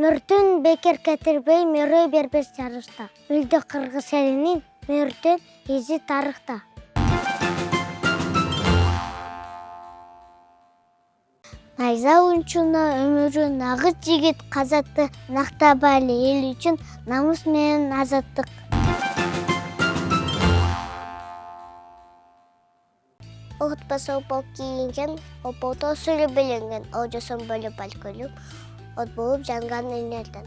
Мөртүн бекер кетирбей, мөрөй бербес жарышта. Үлді қырғыз елінің мөртүн изи тарыхта. Найза унчуна өмүрү нагыз жигит казатты, нактабали эл үчүн намыс менен азаттык. Отпаса опол кийинген, ополто сүрү беленген, ожосон бөлүп алкөлүп, от болуп жанган энерден.